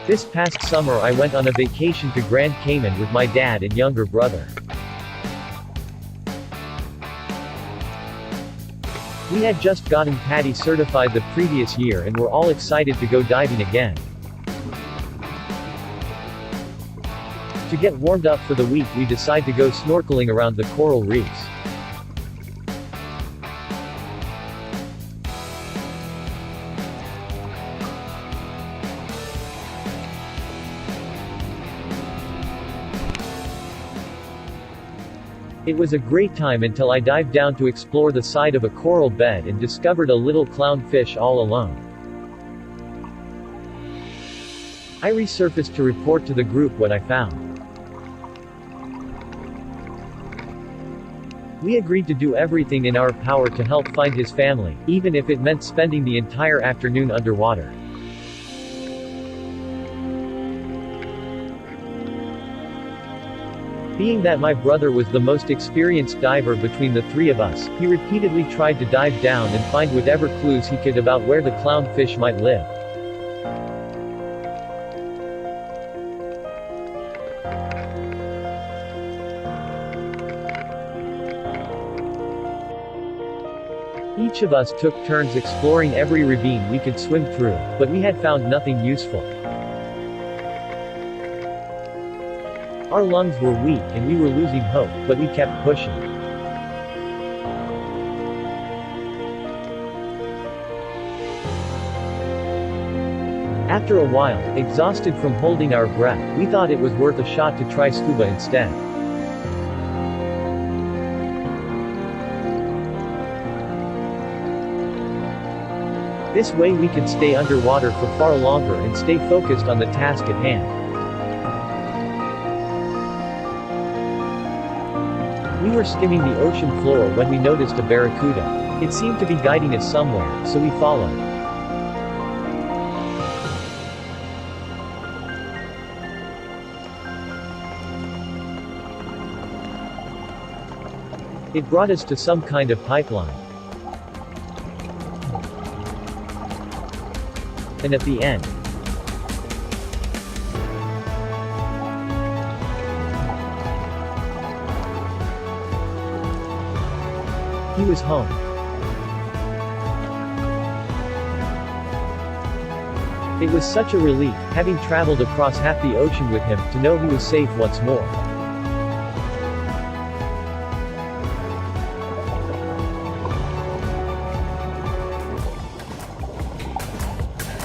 This past summer I went on a vacation to Grand Cayman with my dad and younger brother. We had just gotten PADI certified the previous year and were all excited to go diving again. To get warmed up for the week we decide to go snorkeling around the coral reefs. It was a great time until I dived down to explore the side of a coral bed and discovered a little clownfish all alone. I resurfaced to report to the group what I found. We agreed to do everything in our power to help find his family, even if it meant spending the entire afternoon underwater. Being that my brother was the most experienced diver between the three of us, he repeatedly tried to dive down and find whatever clues he could about where the clownfish might live. Each of us took turns exploring every ravine we could swim through, but we had found nothing useful. Our lungs were weak and we were losing hope, but we kept pushing. After a while, exhausted from holding our breath, we thought it was worth a shot to try scuba instead. This way we could stay underwater for far longer and stay focused on the task at hand. We were skimming the ocean floor when we noticed a barracuda. It seemed to be guiding us somewhere, so we followed. It brought us to some kind of pipeline. And at the end, he was home. It was such a relief, having traveled across half the ocean with him, to know he was safe once more.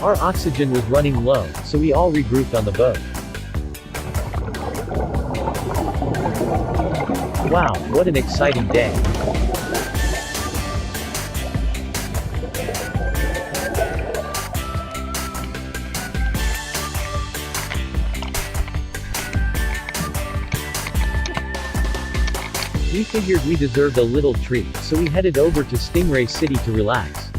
Our oxygen was running low, so we all regrouped on the boat. Wow, what an exciting day. We figured we deserved a little treat, so we headed over to Stingray City to relax.